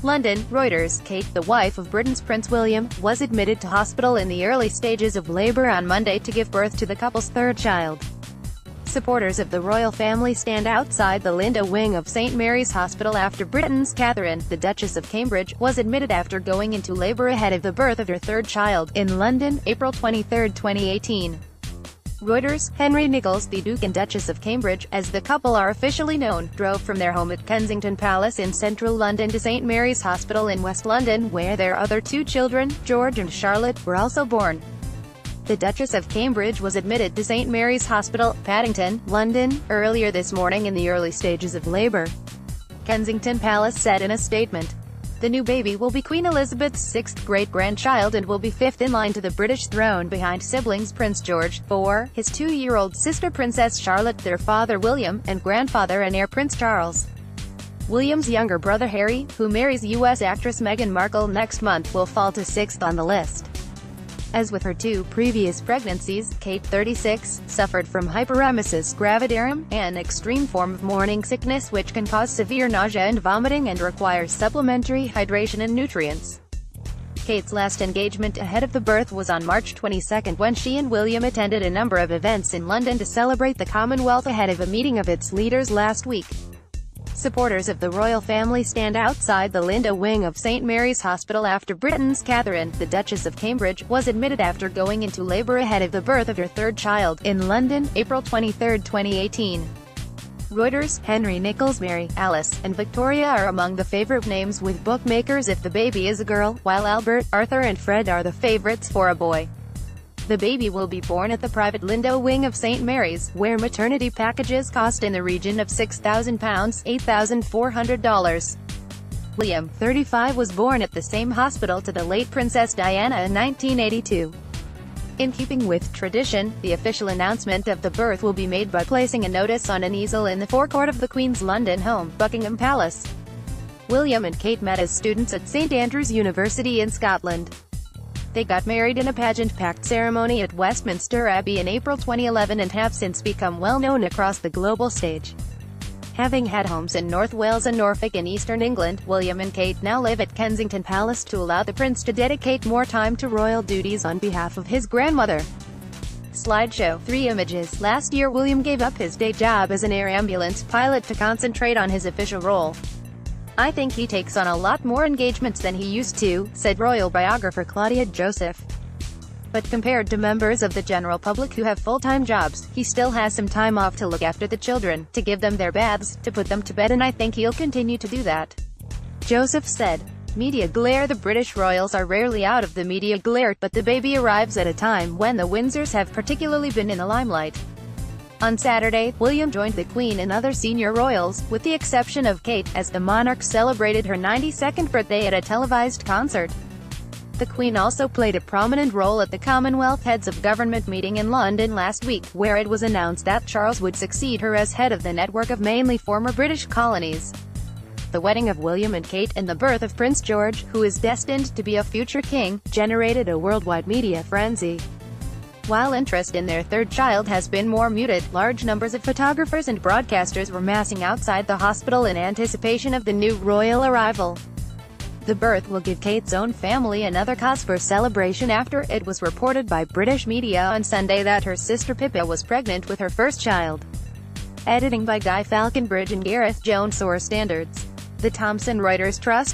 London, Reuters. Kate, the wife of Britain's Prince William, was admitted to hospital in the early stages of labour on Monday to give birth to the couple's third child. Supporters of the royal family stand outside the Lindo wing of St Mary's Hospital after Britain's Catherine, the Duchess of Cambridge, was admitted after going into labour ahead of the birth of her third child, in London, April 23, 2018. Reuters. NichollsThe Duke and Duchess of Cambridge, as the couple are officially known, drove from their home at Kensington Palace in central London to St Mary's Hospital in West London, where their other two children, George and Charlotte, were also born. The Duchess of Cambridge was admitted to St Mary's Hospital, Paddington, London, earlier this morning in the early stages of labour. Kensington Palace said in a statement, "The new baby will be Queen Elizabeth's sixth great-grandchild and will be fifth in line to the British throne behind siblings Prince George, 4, his 2-year-old sister Princess Charlotte, their father William, and grandfather and heir Prince Charles. William's younger brother Harry, who marries U.S. actress Meghan Markle next month, will fall to sixth on the list." As with her two previous pregnancies, Kate, 36, suffered from hyperemesis gravidarum, an extreme form of morning sickness which can cause severe nausea and vomiting and requires supplementary hydration and nutrients. Kate's last engagement ahead of the birth was on March 22 when she and William attended a number of events in London to celebrate the Commonwealth ahead of a meeting of its leaders last week. Supporters of the royal family stand outside the Lindo wing of St Mary's Hospital after Britain's Catherine, the Duchess of Cambridge, was admitted after going into labour ahead of the birth of her third child, in London, April 23, 2018. Reuters. Mary, Alice, and Victoria are among the favourite names with bookmakers if the baby is a girl, while Albert, Arthur and Fred are the favourites for a boy. The baby will be born at the private Lindo wing of St Mary's, where maternity packages cost in the region of £6,000, $8,400. William, 35, was born at the same hospital to the late Princess Diana in 1982. In keeping with tradition, the official announcement of the birth will be made by placing a notice on an easel in the forecourt of the Queen's London home, Buckingham Palace. William and Kate met as students at St Andrews University in Scotland. They got married in a pageant-packed ceremony at Westminster Abbey in April 2011 and have since become well-known across the global stage. Having had homes in North Wales and Norfolk in eastern England, William and Kate now live at Kensington Palace to allow the prince to dedicate more time to royal duties on behalf of his grandmother. Slideshow. 3 images. Last year William gave up his day job as an air ambulance pilot to concentrate on his official role. "I think he takes on a lot more engagements than he used to," said royal biographer Claudia Joseph. "But compared to members of the general public who have full-time jobs, he still has some time off to look after the children, to give them their baths, to put them to bed, and I think he'll continue to do that," Joseph said. Media glare. The British royals are rarely out of the media glare, but the baby arrives at a time when the Windsors have particularly been in the limelight. On Saturday, William joined the Queen and other senior royals, with the exception of Kate, as the monarch celebrated her 92nd birthday at a televised concert. The Queen also played a prominent role at the Commonwealth Heads of Government meeting in London last week, where it was announced that Charles would succeed her as head of the network of mainly former British colonies. The wedding of William and Kate, and the birth of Prince George, who is destined to be a future king, generated a worldwide media frenzy. While interest in their third child has been more muted, large numbers of photographers and broadcasters were massing outside the hospital in anticipation of the new royal arrival. The birth will give Kate's own family another cause for celebration after it was reported by British media on Sunday that her sister Pippa was pregnant with her first child. Editing by Guy Falconbridge and Gareth Jones. Source standards. The Thomson Reuters Trust.